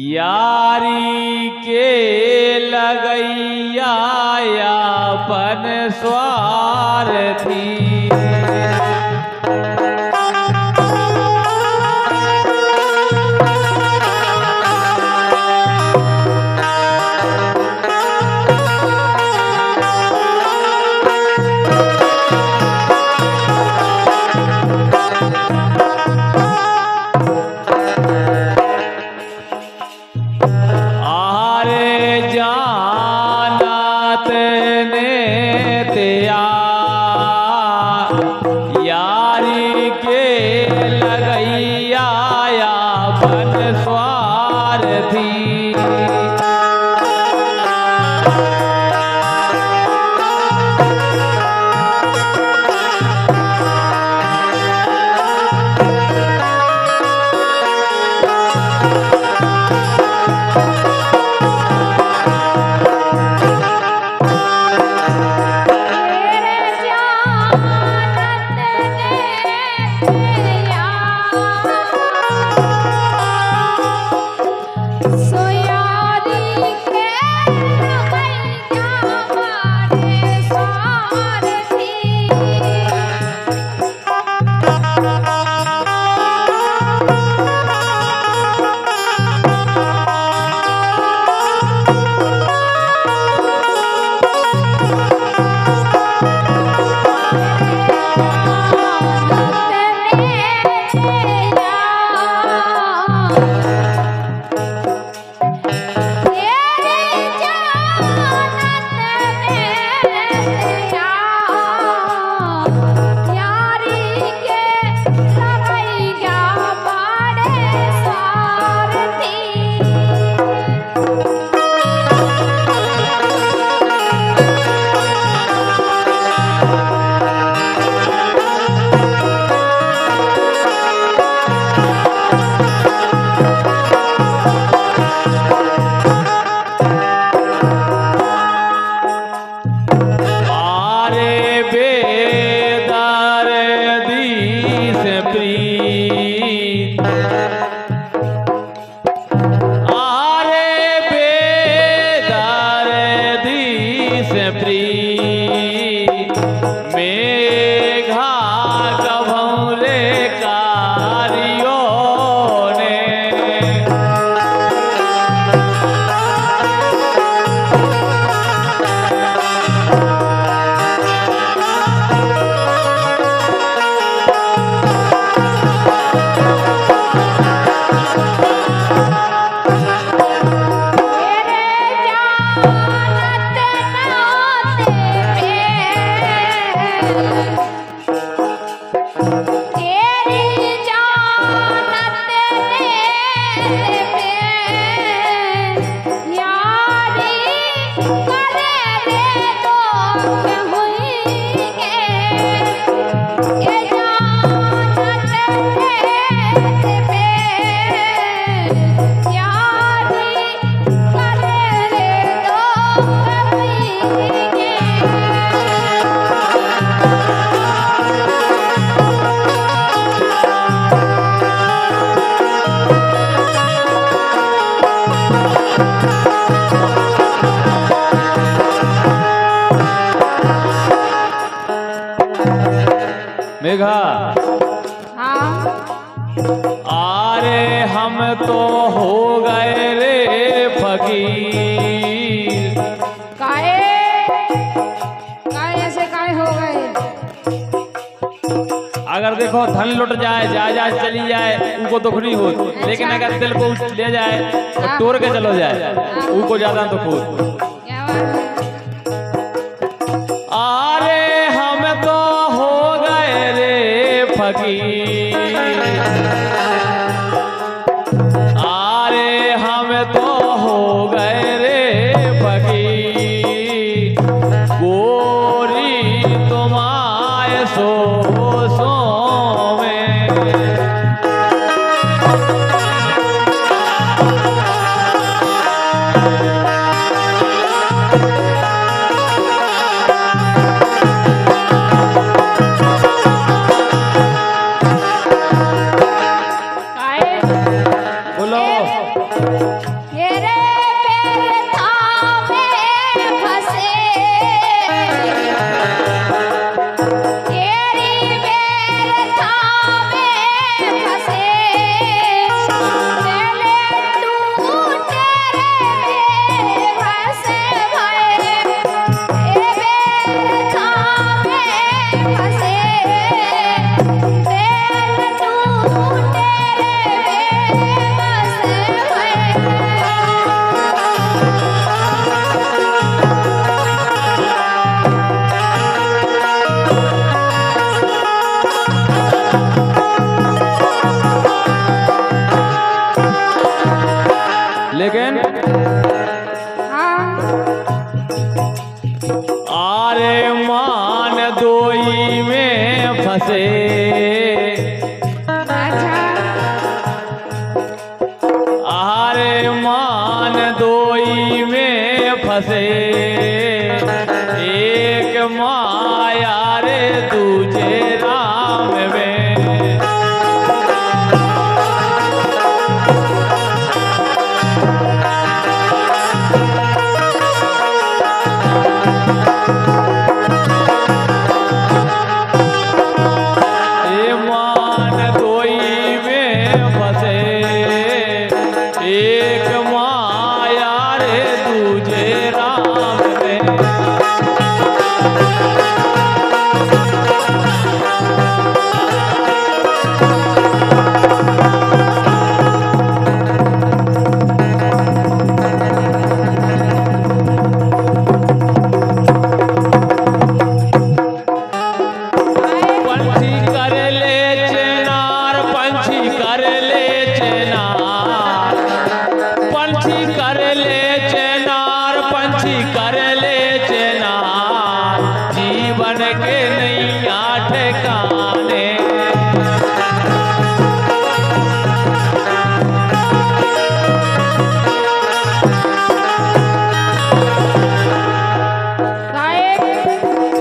यारी के लगैया अपन स्वार्थी मेघा। हाँ। अरे हम तो हो गए रे फकीर। काहे काहे ऐसे काहे हो गए? अगर देखो धन लुट जाए जायदाद चली जाए उनको दुख नहीं हो, लेकिन अगर दिल को ले जाए और तोड़ के चलो जाए उनको ज्यादा दुख हो। क्या बात है? अरे हम तो हो गए रे फकीर। अरे हम तो हो गए रे फकीर। गोरी तुम्हारे सो में फंसे अच्छा आरे मान दोई में फंसे एक माया रे दूजे राम में एक माया रे दूजे राम में पंछी कर ले चेनार पंछी कर ले चेनार पंछी कर ले चेनार पंछी कर ले चेनार जीवन के नैया ठिकाने गायक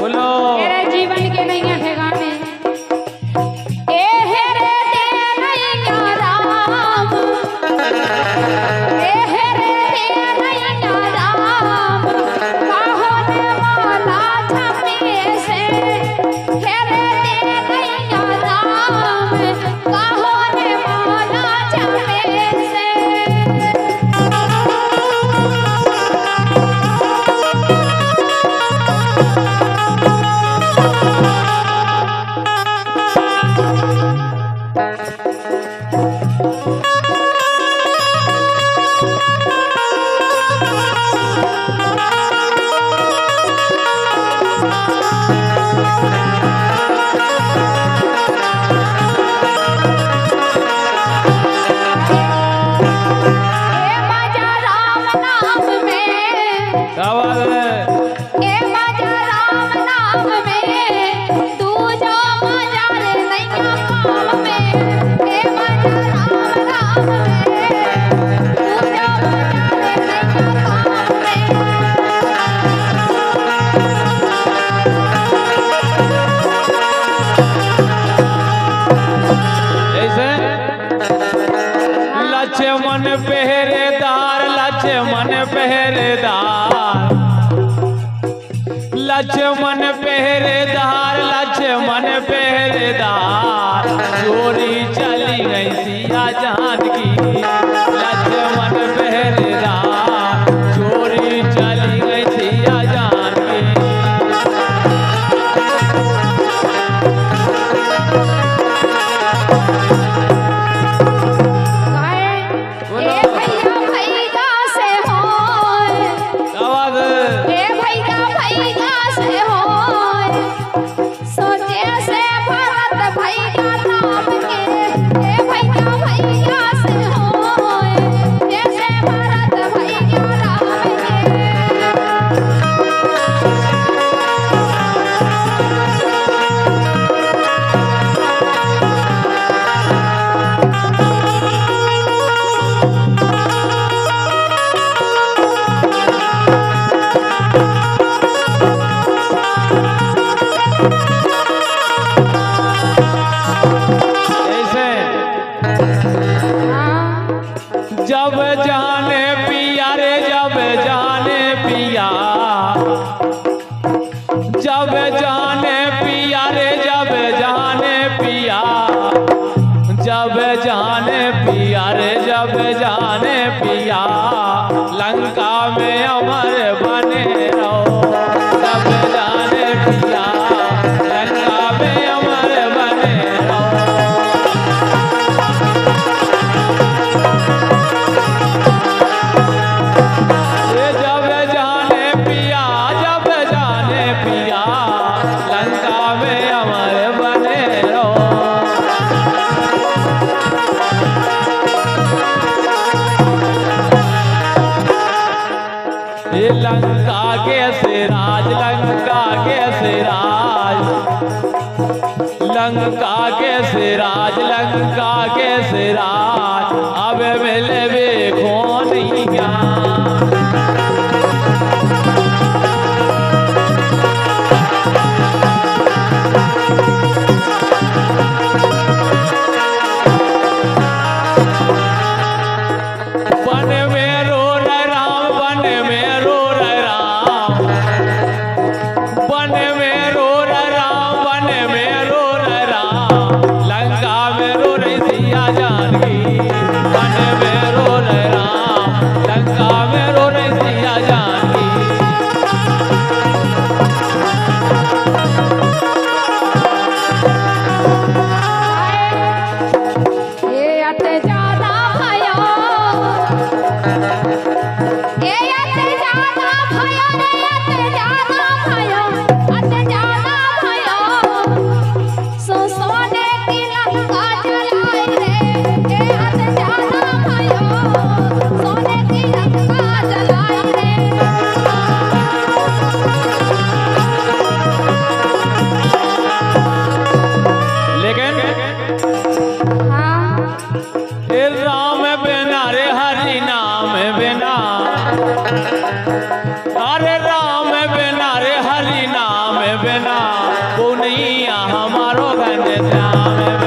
बोलो तेरे जीवन के नहीं है ठिकाने ए हेरे दे नैया राम ए हेरे दे नैया राम काहो ने माला छपे से हेरे दे नैया राम काहो ने माला छपे से ए बाजा राम नाम में क्या बात है ए बाजा राम नाम में तू जो मजा रे नैया काम में ए बाजा राम नाम में तू जो मजा रे नैया काम में ऐसे लक्ष्मण पहरेदार लक्ष्मण पहरेदार लक्ष्मण पहरेदार लक्ष्मण पहरेदार चोरी चली गई सिया जान की लक्ष्मण पहरेदार चोरी चली गई सिया जान की गाए ए भैया भैया से हो क्या बात है ए भैया भैया से हो सोचे से भरत भैया राम के ए भैया भैया से हो जैसे भरत भैया राम के ऐसे हाँ जब जाने पिया रे जब जाने पिया जब जाने पिया रे जब जाने पिया जब जाने पिया रे जब जाने पिया लंका में अमर बने रहो जब जाने पिया लंका में अमर बने रहो ये जब जाने पिया जब जाने पिया लंका में अमर बने रहो लंका के सिराज लंका के सिराज अब मिले देखो नहीं क्या वन में रो रहे राम वन में रो रहे राम वन में रो रहे राम वन में रो रहे राम लंका में रो रही सिया जानकी वन में रो रहे राम लंका में रो रही सिया जानकी ये अते ज्यादा भयो ये अते ज्यादा भयो रे अते ज्यादा भयो अते ज्यादा भयो सोने की लंका जलाई रे ये अते ज्यादा भयो सोने की लंका जलाई रे लेकिन हाँ हे राम बिना रे हरि नाम बिना अरे राम बिना रे हरि नाम बिना वो नहीं हमारो घन श्याम